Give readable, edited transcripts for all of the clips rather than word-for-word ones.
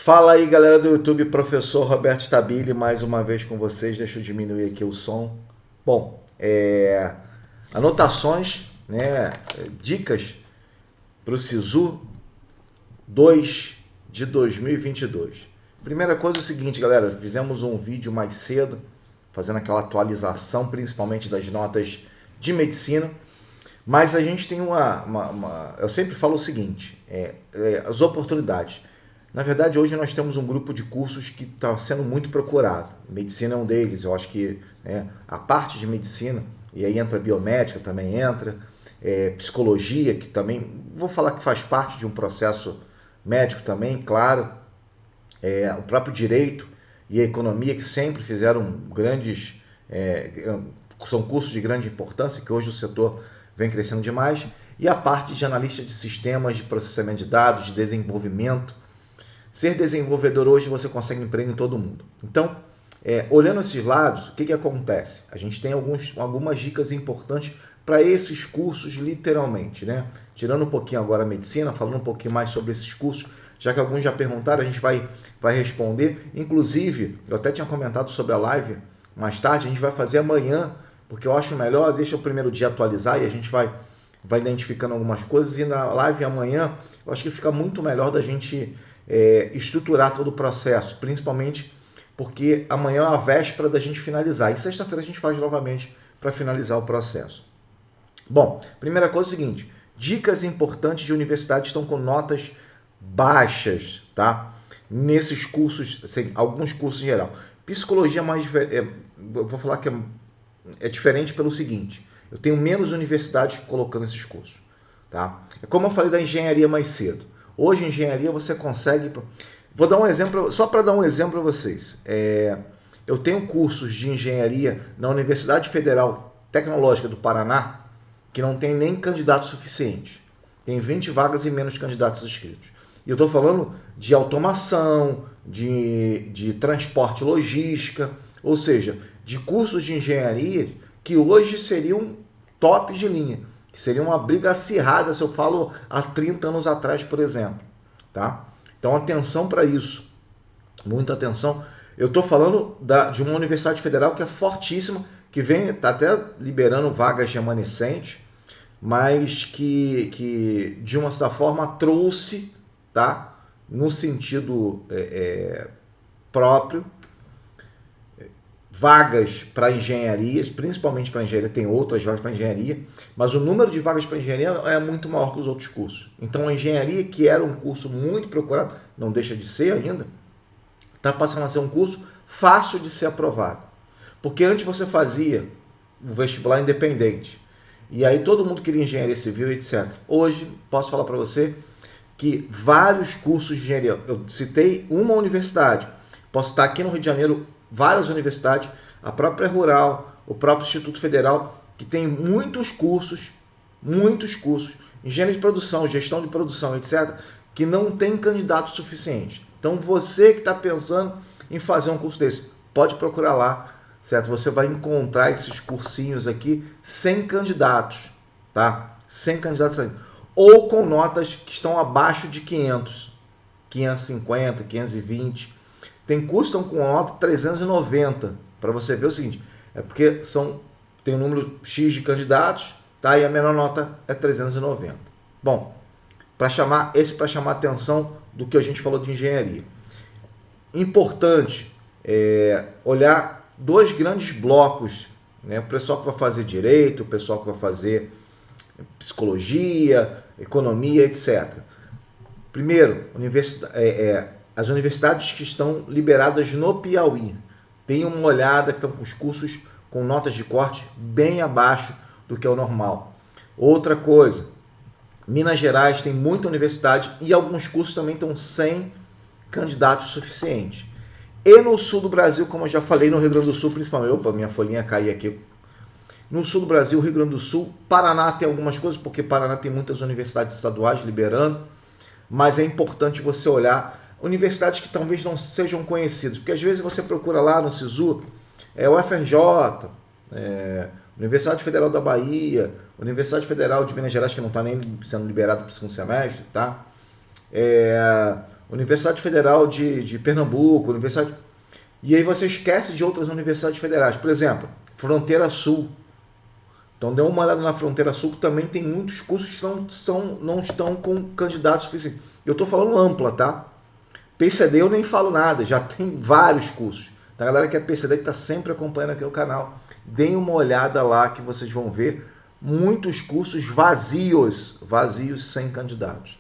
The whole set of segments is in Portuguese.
Fala aí, galera do YouTube, professor Roberto Stabile, mais uma vez com vocês. Deixa eu diminuir aqui o som. Bom, anotações, né, dicas para o SISU 2 de 2022. Primeira coisa é o seguinte, galera, fizemos um vídeo mais cedo, fazendo aquela atualização, principalmente das notas de medicina, mas a gente tem eu sempre falo o seguinte, as oportunidades. Na verdade, hoje nós temos um grupo de cursos que está sendo muito procurado. Medicina é um deles. Eu acho que a parte de medicina, e aí entra biomédica, também entra, psicologia, que também, vou falar que faz parte de um processo médico também, claro, o próprio direito e a economia, que sempre fizeram grandes, são cursos de grande importância, que hoje o setor vem crescendo demais, e a parte de analista de sistemas, de processamento de dados, de desenvolvimento. Ser desenvolvedor hoje você consegue emprego em todo mundo. Então, olhando esses lados, o que acontece? A gente tem algumas dicas importantes para esses cursos, literalmente, né? Tirando um pouquinho agora a medicina, falando um pouquinho mais sobre esses cursos, já que alguns já perguntaram, a gente vai responder. Inclusive, eu até tinha comentado sobre a live mais tarde, a gente vai fazer amanhã, porque eu acho melhor, deixa o primeiro dia atualizar e a gente vai identificando algumas coisas, e na live amanhã, eu acho que fica muito melhor da gente estruturar todo o processo, principalmente porque amanhã é a véspera da gente finalizar, e sexta-feira a gente faz novamente para finalizar o processo. Bom, primeira coisa é o seguinte, dicas importantes de universidades estão com notas baixas, tá? Nesses cursos, assim, alguns cursos em geral. Psicologia eu vou falar que é diferente pelo seguinte, eu tenho menos universidades colocando esses cursos, tá? É como eu falei da engenharia mais cedo. Hoje, em engenharia, você consegue... Vou dar um exemplo, só para dar um exemplo para vocês. Eu tenho cursos de engenharia na Universidade Federal Tecnológica do Paraná que não tem nem candidato suficiente. Tem 20 vagas e menos candidatos inscritos. E eu estou falando de automação, de transporte e logística, ou seja, de cursos de engenharia que hoje seriam top de linha. Que seria uma briga acirrada se eu falo há 30 anos atrás, por exemplo. Tá? Então, atenção para isso. Muita atenção. Eu estou falando de uma universidade federal que é fortíssima, que está até liberando vagas remanescentes, mas que de uma certa forma trouxe, tá? No sentido próprio, vagas para engenharias, principalmente para engenharia, tem outras vagas para engenharia, mas o número de vagas para engenharia é muito maior que os outros cursos. Então a engenharia, que era um curso muito procurado, não deixa de ser ainda, está passando a ser um curso fácil de ser aprovado. Porque antes você fazia o vestibular independente, e aí todo mundo queria engenharia civil, etc. Hoje, posso falar para você que vários cursos de engenharia, eu citei uma universidade, posso estar aqui no Rio de Janeiro, várias universidades, a própria Rural, o próprio Instituto Federal, que tem muitos cursos, engenharia de produção, gestão de produção, etc., que não tem candidato suficiente. Então, você que está pensando em fazer um curso desse, pode procurar lá, certo? Você vai encontrar esses cursinhos aqui sem candidatos, tá? Sem candidatos ainda. Ou com notas que estão abaixo de 500, 550, 520. Tem curso com nota 390, para você ver o seguinte, porque tem um número X de candidatos, tá? E a menor nota é 390. Bom, para chamar a atenção do que a gente falou de engenharia. Importante olhar dois grandes blocos, né? O pessoal que vai fazer direito, o pessoal que vai fazer psicologia, economia, etc. Primeiro, as universidades que estão liberadas no Piauí. Deem uma olhada, que estão com os cursos com notas de corte bem abaixo do que é o normal. Outra coisa, Minas Gerais tem muita universidade e alguns cursos também estão sem candidatos suficientes. E no sul do Brasil, como eu já falei, no Rio Grande do Sul, principalmente, opa, minha folhinha caiu aqui. No sul do Brasil, Rio Grande do Sul, Paraná tem algumas coisas, porque Paraná tem muitas universidades estaduais liberando, mas é importante você olhar universidades que talvez não sejam conhecidas, porque às vezes você procura lá no SISU, o UFRJ, Universidade Federal da Bahia, Universidade Federal de Minas Gerais, que não está nem sendo liberado para o segundo semestre, tá? Universidade Federal de Pernambuco, Universidade... E aí você esquece de outras universidades federais. Por exemplo, Fronteira Sul. Então dê uma olhada na Fronteira Sul, que também tem muitos cursos que não estão com candidatos suficientes. Eu estou falando ampla, tá? PCD eu nem falo nada, já tem vários cursos. Então, a galera que é PCD que está sempre acompanhando aqui o canal, deem uma olhada lá que vocês vão ver muitos cursos vazios sem candidatos.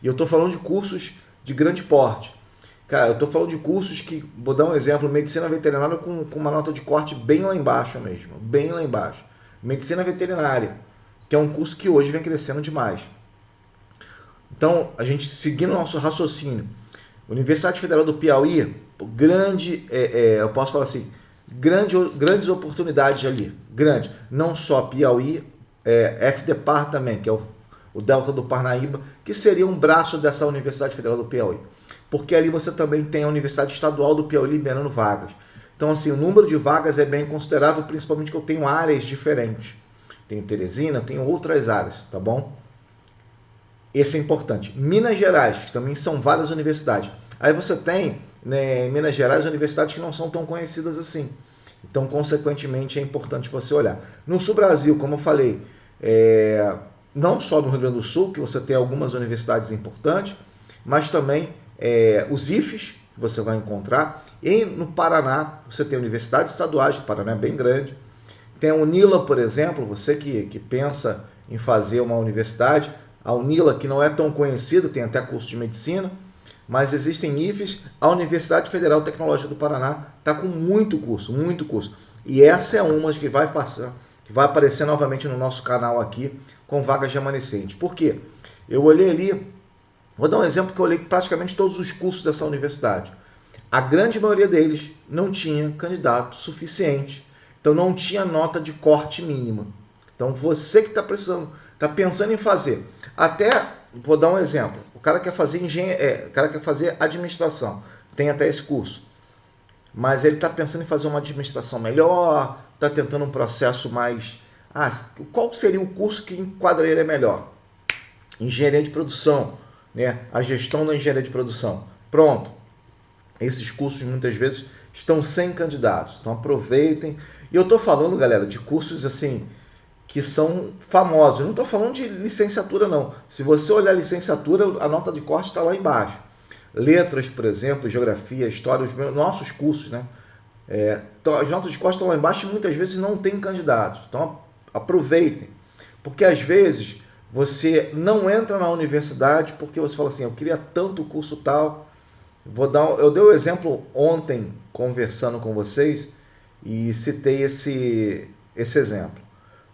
E eu estou falando de cursos de grande porte. Cara, eu estou falando de cursos que, vou dar um exemplo, medicina veterinária com uma nota de corte bem lá embaixo mesmo, bem lá embaixo. Medicina veterinária, que é um curso que hoje vem crescendo demais. Então, a gente seguindo o nosso raciocínio, Universidade Federal do Piauí, eu posso falar assim, grandes oportunidades ali, grande, não só Piauí, FDPAR também, que é o Delta do Parnaíba, que seria um braço dessa Universidade Federal do Piauí. Porque ali você também tem a Universidade Estadual do Piauí liberando vagas. Então, assim, o número de vagas é bem considerável, principalmente que eu tenho áreas diferentes. Tenho Teresina, tenho outras áreas, tá bom? Esse é importante. Minas Gerais, que também são várias universidades. Aí você tem, né, em Minas Gerais, universidades que não são tão conhecidas assim. Então, consequentemente, é importante você olhar. No Sul Brasil, como eu falei, não só no Rio Grande do Sul, que você tem algumas universidades importantes, mas também os IFES, que você vai encontrar. E no Paraná, você tem universidades estaduais, o Paraná é bem grande. Tem a UNILA, por exemplo, você que pensa em fazer uma universidade. A UNILA, que não é tão conhecida, tem até curso de medicina, mas existem IFES. A Universidade Federal Tecnológica do Paraná está com muito curso. E essa é uma que vai aparecer novamente no nosso canal aqui, com vagas remanescentes. Por quê? Eu olhei ali, vou dar um exemplo que eu olhei praticamente todos os cursos dessa universidade. A grande maioria deles não tinha candidato suficiente, então não tinha nota de corte mínima. Então você que está pensando em fazer, até, vou dar um exemplo, o cara quer fazer o cara quer fazer administração, tem até esse curso, mas ele está pensando em fazer uma administração melhor, está tentando um processo mais... qual seria o curso que enquadraria melhor? Engenharia de produção, né? A gestão da engenharia de produção. Pronto. Esses cursos muitas vezes estão sem candidatos, então aproveitem. E eu estou falando, galera, de cursos assim que são famosos. Eu não estou falando de licenciatura, não. Se você olhar a licenciatura, a nota de corte está lá embaixo. Letras, por exemplo, geografia, história, os nossos cursos, né? Então, as notas de corte estão lá embaixo e muitas vezes não tem candidatos. Então aproveitem. Porque às vezes você não entra na universidade porque você fala assim, eu queria tanto curso tal. Eu dei o exemplo ontem, conversando com vocês, e citei esse exemplo.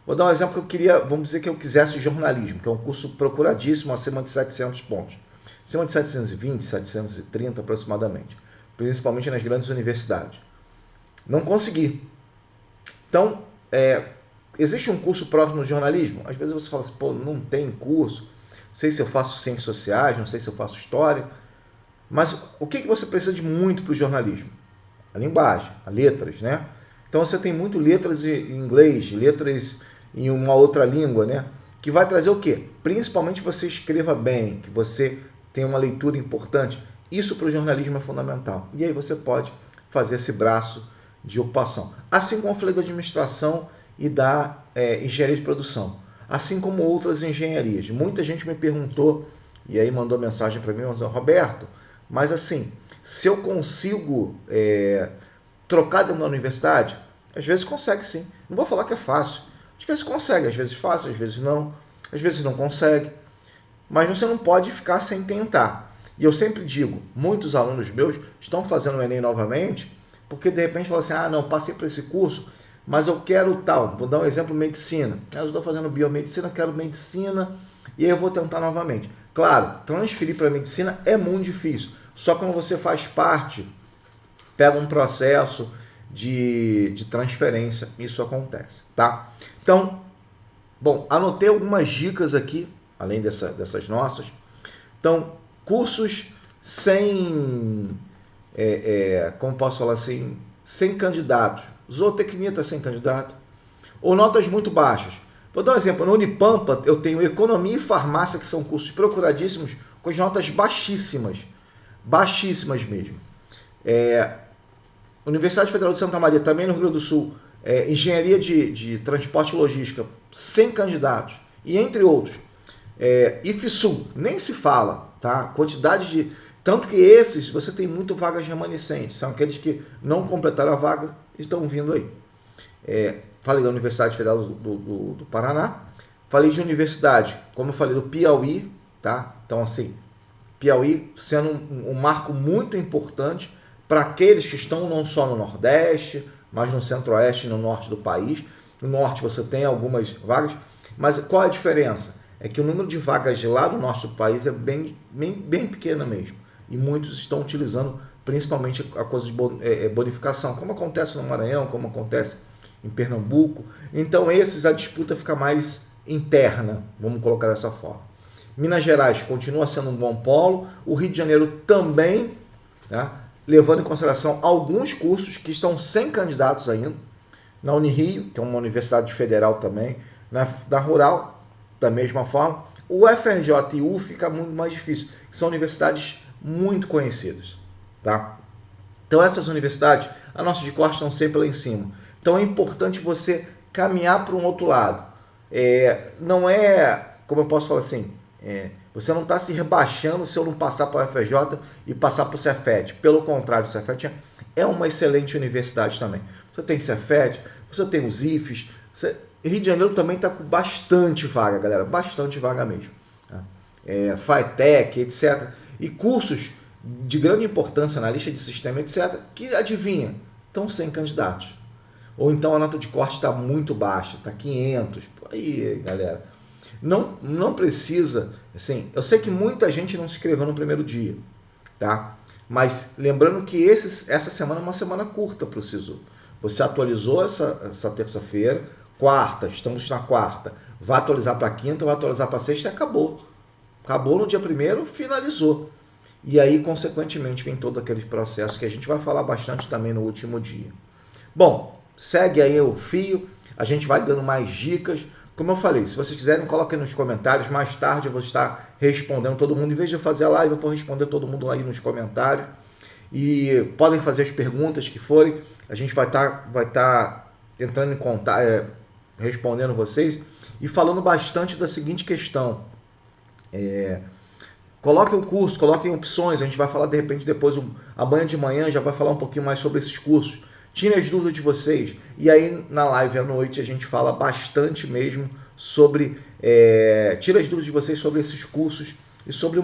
Vou dar um exemplo que eu queria, vamos dizer que eu quisesse jornalismo, que é um curso procuradíssimo, acima de 700 pontos. Acima de 720, 730 aproximadamente. Principalmente nas grandes universidades. Não consegui. Então, existe um curso próximo de jornalismo? Às vezes você fala assim, pô, não tem curso. Não sei se eu faço ciências sociais, não sei se eu faço história. Mas o que você precisa de muito para o jornalismo? A linguagem, as letras, né? Então você tem muito letras em inglês, letras em uma outra língua, né? Que vai trazer o quê? Principalmente que você escreva bem, que você tenha uma leitura importante. Isso para o jornalismo é fundamental. E aí você pode fazer esse braço de ocupação. Assim como eu falei da administração e da engenharia de produção. Assim como outras engenharias. Muita gente me perguntou, e aí mandou mensagem para mim, Roberto, mas assim, se eu consigo trocar dentro da universidade, às vezes consegue sim. Não vou falar que é fácil. Às vezes consegue, às vezes fácil, às vezes não consegue. Mas você não pode ficar sem tentar. E eu sempre digo, muitos alunos meus estão fazendo o Enem novamente, porque de repente falam assim, não, passei por esse curso, mas eu quero tal. Vou dar um exemplo, medicina. Eu estou fazendo biomedicina, quero medicina, e aí eu vou tentar novamente. Claro, transferir para a medicina é muito difícil. Só quando você faz parte, pega um processo de transferência, isso acontece, tá? Então, bom, anotei algumas dicas aqui, além dessas nossas. Então, cursos sem, como posso falar assim, sem candidatos. Zootecnia está sem candidato. Ou notas muito baixas. Vou dar um exemplo, no Unipampa eu tenho Economia e Farmácia, que são cursos procuradíssimos, com as notas baixíssimas. baixíssimas mesmo. Universidade Federal de Santa Maria, também no Rio Grande do Sul, engenharia de transporte e logística, 100 candidatos, e entre outros. IFSUL, nem se fala, tá? Quantidade de... Tanto que esses, você tem muito vagas remanescentes, são aqueles que não completaram a vaga e estão vindo aí. Falei da Universidade Federal do Paraná, falei de universidade, como eu falei, do Piauí, tá? Então, assim, Piauí sendo um marco muito importante para aqueles que estão não só no Nordeste, mas no Centro-Oeste e no Norte do país. No Norte você tem algumas vagas, mas qual é a diferença? É que o número de vagas lá no Norte do país é bem pequena mesmo. E muitos estão utilizando principalmente a coisa de bonificação, como acontece no Maranhão, como acontece em Pernambuco. Então esses a disputa fica mais interna, vamos colocar dessa forma. Minas Gerais continua sendo um bom polo, o Rio de Janeiro também, né, levando em consideração alguns cursos que estão sem candidatos ainda, na Unirio, que é uma universidade federal também, na Rural, da mesma forma. O FRJ e o U fica muito mais difícil, são universidades muito conhecidas, tá? Então essas universidades, a nossa de corte estão sempre lá em cima. Então é importante você caminhar para um outro lado. Não é, como eu posso falar assim, você não está se rebaixando se eu não passar para o FRJ e passar para o Cefet. Pelo contrário, o Cefet é uma excelente universidade também. Você tem Cefet, você tem os IFES, Rio de Janeiro também está com bastante vaga, galera, bastante vaga mesmo. Tá? FATEC, etc. E cursos de grande importância na lista de sistema, etc., que, adivinha, estão sem candidatos. Ou então a nota de corte está muito baixa, está 500. Aí, galera, não precisa, assim, eu sei que muita gente não se inscreveu no primeiro dia, tá? Mas lembrando que essa semana é uma semana curta para o SISU. Você atualizou essa terça-feira, quarta, estamos na quarta, vai atualizar para quinta, vai atualizar para sexta e acabou. Acabou no dia 1º, finalizou. E aí, consequentemente, vem todo aquele processo que a gente vai falar bastante também no último dia. Bom, segue aí o fio, a gente vai dando mais dicas. Como eu falei, se vocês quiserem, coloquem nos comentários. Mais tarde eu vou estar respondendo todo mundo. Em vez de eu fazer a live, eu vou responder todo mundo aí nos comentários. E podem fazer as perguntas que forem. A gente vai estar entrando em contato, respondendo vocês. E falando bastante da seguinte questão. Coloquem o curso, coloquem opções. A gente vai falar de repente depois, amanhã de manhã, já vai falar um pouquinho mais sobre esses cursos. Tirem as dúvidas de vocês. E aí, na live à noite, a gente fala bastante mesmo sobre... tira as dúvidas de vocês sobre esses cursos e sobre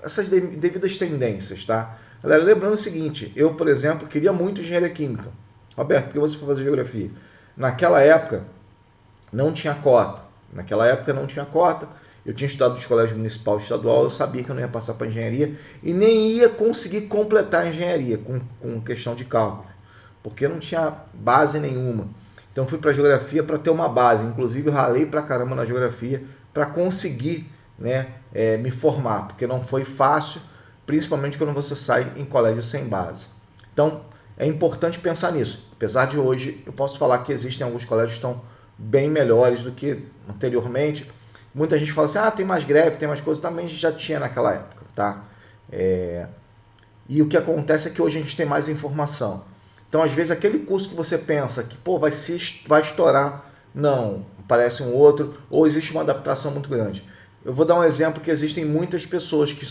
essas devidas tendências, tá? Galera, lembrando o seguinte, eu, por exemplo, queria muito engenharia química. Roberto, por que você foi fazer geografia? Naquela época, não tinha cota. Eu tinha estudado no colégio municipal e estadual, eu sabia que eu não ia passar para engenharia e nem ia conseguir completar a engenharia com questão de cálculo, porque eu não tinha base nenhuma. Então fui para a geografia para ter uma base, inclusive eu ralei pra caramba na geografia para conseguir, né, me formar, porque não foi fácil, principalmente quando você sai em colégio sem base. Então é importante pensar nisso, apesar de hoje eu posso falar que existem alguns colégios que estão bem melhores do que anteriormente. Muita gente fala assim, tem mais greve, tem mais coisas, também a gente já tinha naquela época, tá? E o que acontece é que hoje a gente tem mais informação. Então, às vezes, aquele curso que você pensa que vai estourar, não, parece um outro, ou existe uma adaptação muito grande. Eu vou dar um exemplo que existem muitas pessoas que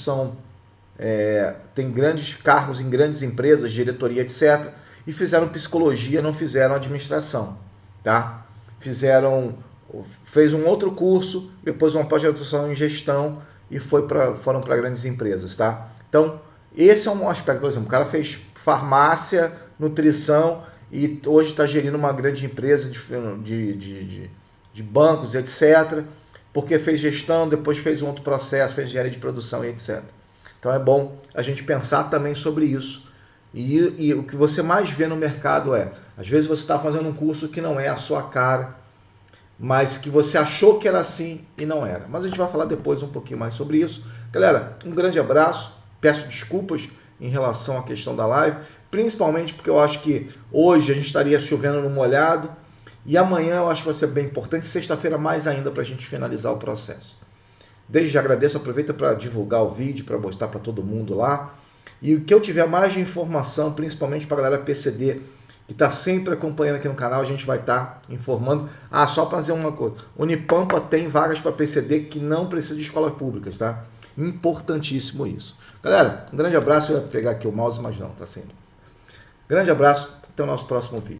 têm grandes cargos em grandes empresas, diretoria, etc., e fizeram psicologia, não fizeram administração, tá? Fez um outro curso, depois uma pós-graduação em gestão e foram para grandes empresas, tá? Então, esse é um aspecto, por exemplo, o cara fez farmácia, nutrição e hoje está gerindo uma grande empresa de bancos, etc., porque fez gestão, depois fez um outro processo, fez engenharia de produção e etc. Então é bom a gente pensar também sobre isso. E o que você mais vê no mercado às vezes você está fazendo um curso que não é a sua cara, mas que você achou que era assim e não era. Mas a gente vai falar depois um pouquinho mais sobre isso. Galera, um grande abraço. Peço desculpas em relação à questão da live, principalmente porque eu acho que hoje a gente estaria chovendo no molhado e amanhã eu acho que vai ser bem importante, sexta-feira mais ainda para a gente finalizar o processo. Desde já agradeço, aproveita para divulgar o vídeo, para mostrar para todo mundo lá. E o que eu tiver mais de informação, principalmente para a galera PCD, que está sempre acompanhando aqui no canal, a gente vai estar informando. Ah, só para dizer uma coisa, Unipampa tem vagas para PCD que não precisa de escolas públicas, tá? Importantíssimo isso. Galera, um grande abraço. Eu ia pegar aqui o mouse, mas não, tá sem mouse. Grande abraço, até o nosso próximo vídeo.